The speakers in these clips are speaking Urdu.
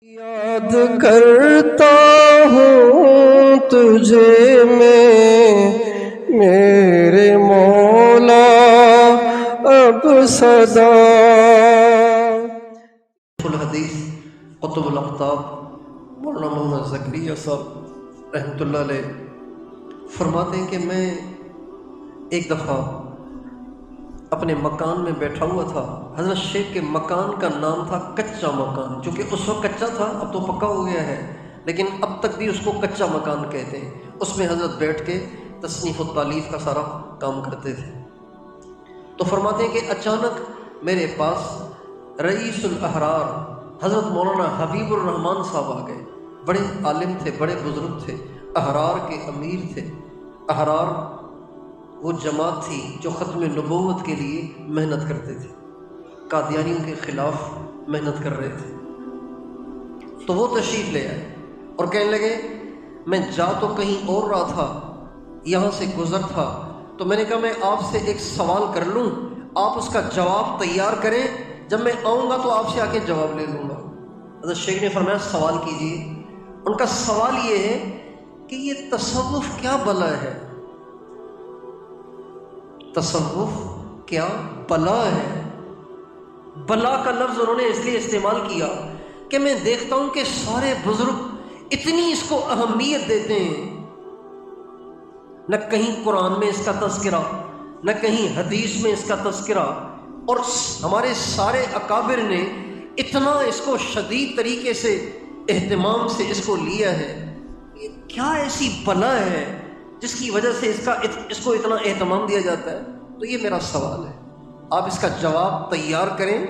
یاد کرتا ہوں تجھے میں میرے مولا اب صدا۔ الحدیث قطب الاقطاب مولانا محمد زکریا صاحب رحمۃ اللہ علیہ فرماتے ہیں کہ میں ایک دفعہ اپنے مکان میں بیٹھا ہوا تھا۔ حضرت شیخ کے مکان کا نام تھا کچا مکان، جو کہ اس وقت کچا تھا، اب تو پکا ہو گیا ہے، لیکن اب تک بھی اس کو کچا مکان کہتے ہیں۔ اس میں حضرت بیٹھ کے تصنیف و تالیف کا سارا کام کرتے تھے۔ تو فرماتے ہیں کہ اچانک میرے پاس رئیس الاحرار حضرت مولانا حبیب الرحمان صاحب آ گئے۔ بڑے عالم تھے، بڑے بزرگ تھے، احرار کے امیر تھے۔ احرار وہ جماعت تھی جو ختم نبوت کے لیے محنت کرتے تھے، قادیانیوں کے خلاف محنت کر رہے تھے۔ تو وہ تشریف لے آئے اور کہنے لگے میں جا تو کہیں اور رہا تھا، یہاں سے گزر تھا، تو میں نے کہا میں آپ سے ایک سوال کر لوں، آپ اس کا جواب تیار کریں، جب میں آؤں گا تو آپ سے آ کے جواب لے لوں گا۔ حضرت شیخ نے فرمایا سوال کیجیے۔ ان کا سوال یہ ہے کہ یہ تصوف کیا بلا ہے؟ تصوف کیا بلا ہے؟ بلا کا لفظ انہوں نے اس لیے استعمال کیا کہ میں دیکھتا ہوں کہ سارے بزرگ اتنی اس کو اہمیت دیتے ہیں، نہ کہیں قرآن میں اس کا تذکرہ، نہ کہیں حدیث میں اس کا تذکرہ، اور ہمارے سارے اکابر نے اتنا اس کو شدید طریقے سے اہتمام سے اس کو لیا ہے۔ یہ کیا ایسی بلا ہے جس کی وجہ سے اس کو اتنا اہتمام دیا جاتا ہے؟ تو یہ میرا سوال ہے، آپ اس کا جواب تیار کریں،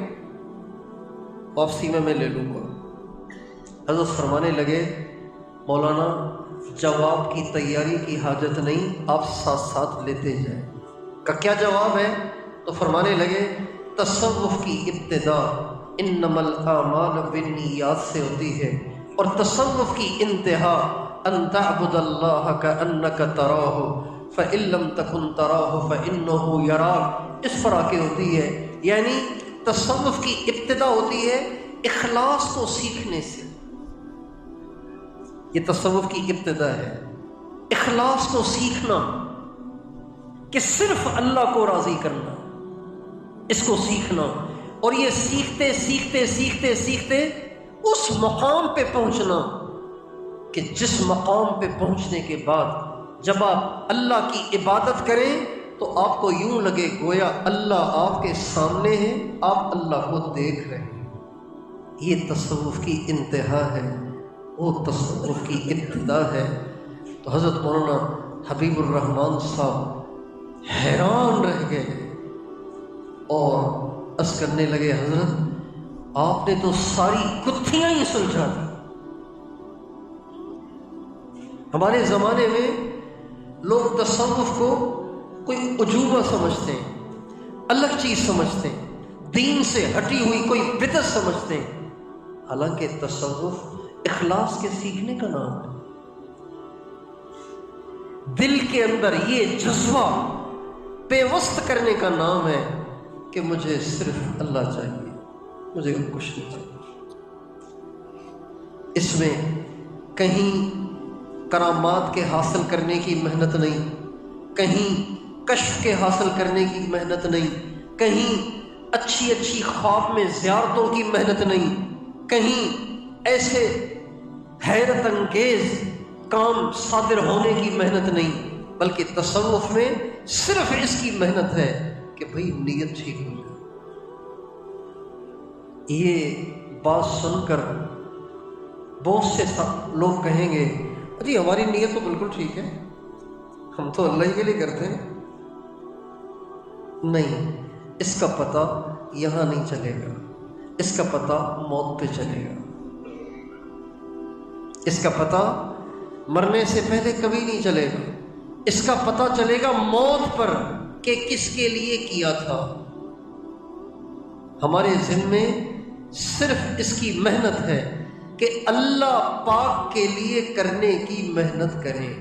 واپسی میں لے لوں گا۔ حضرت فرمانے لگے مولانا جواب کی تیاری کی حاجت نہیں، آپ ساتھ ساتھ لیتے جائیں۔ کا کیا جواب ہے؟ تو فرمانے لگے تصوف کی ابتدا انما الاعمال بالنیات سے ہوتی ہے، اور تصوف کی انتہا ان تعبد اللہ کأنک تراہ فإن لم تکن تراہ فإنہ یراک، اس فرح کے ہوتی ہے۔ یعنی تصوف کی ابتدا ہوتی ہے اخلاص کو سیکھنے سے، یہ تصوف کی ابتدا ہے، اخلاص کو سیکھنا، کہ صرف اللہ کو راضی کرنا، اس کو سیکھنا، اور یہ سیکھتے سیکھتے سیکھتے سیکھتے اس مقام پہ پہنچنا کہ جس مقام پہ پہنچنے کے بعد جب آپ اللہ کی عبادت کریں تو آپ کو یوں لگے گویا اللہ آپ کے سامنے ہے، آپ اللہ کو دیکھ رہے ہیں۔ یہ تصوف کی انتہا ہے، وہ تصوف کی ابتدا ہے۔ تو حضرت مولانا حبیب الرحمان صاحب حیران رہ گئے اور عرض کرنے لگے حضرت آپ نے تو ساری گتھیاں ہی سلجھا دی۔ ہمارے زمانے میں لوگ تصوف کو کوئی عجوبہ سمجھتے ہیں، الگ چیز سمجھتے ہیں، دین سے ہٹی ہوئی کوئی بدعت سمجھتے ہیں، حالانکہ تصوف اخلاص کے سیکھنے کا نام ہے۔ دل کے اندر یہ جذبہ پیوست کرنے کا نام ہے کہ مجھے صرف اللہ چاہیے، مجھے کچھ نہیں چاہیے۔ اس میں کہیں کرامات کے حاصل کرنے کی محنت نہیں، کہیں کشف کے حاصل کرنے کی محنت نہیں، کہیں اچھی اچھی خواب میں زیارتوں کی محنت نہیں، کہیں ایسے حیرت انگیز کام صادر ہونے کی محنت نہیں، بلکہ تصوف میں صرف اس کی محنت ہے کہ بھئی نیت ٹھیک ہو جائے۔ یہ بات سن کر بہت سے لوگ کہیں گے جی ہماری نیت تو بالکل ٹھیک ہے، ہم تو اللہ ہی کے لیے کرتے ہیں۔ نہیں، اس کا پتہ یہاں نہیں چلے گا، اس کا پتہ موت پہ چلے گا، اس کا پتہ مرنے سے پہلے کبھی نہیں چلے گا، اس کا پتہ چلے گا موت پر کہ کس کے لیے کیا تھا۔ ہمارے ذمے صرف اس کی محنت ہے کہ اللہ پاک کے لیے کرنے کی محنت کریں۔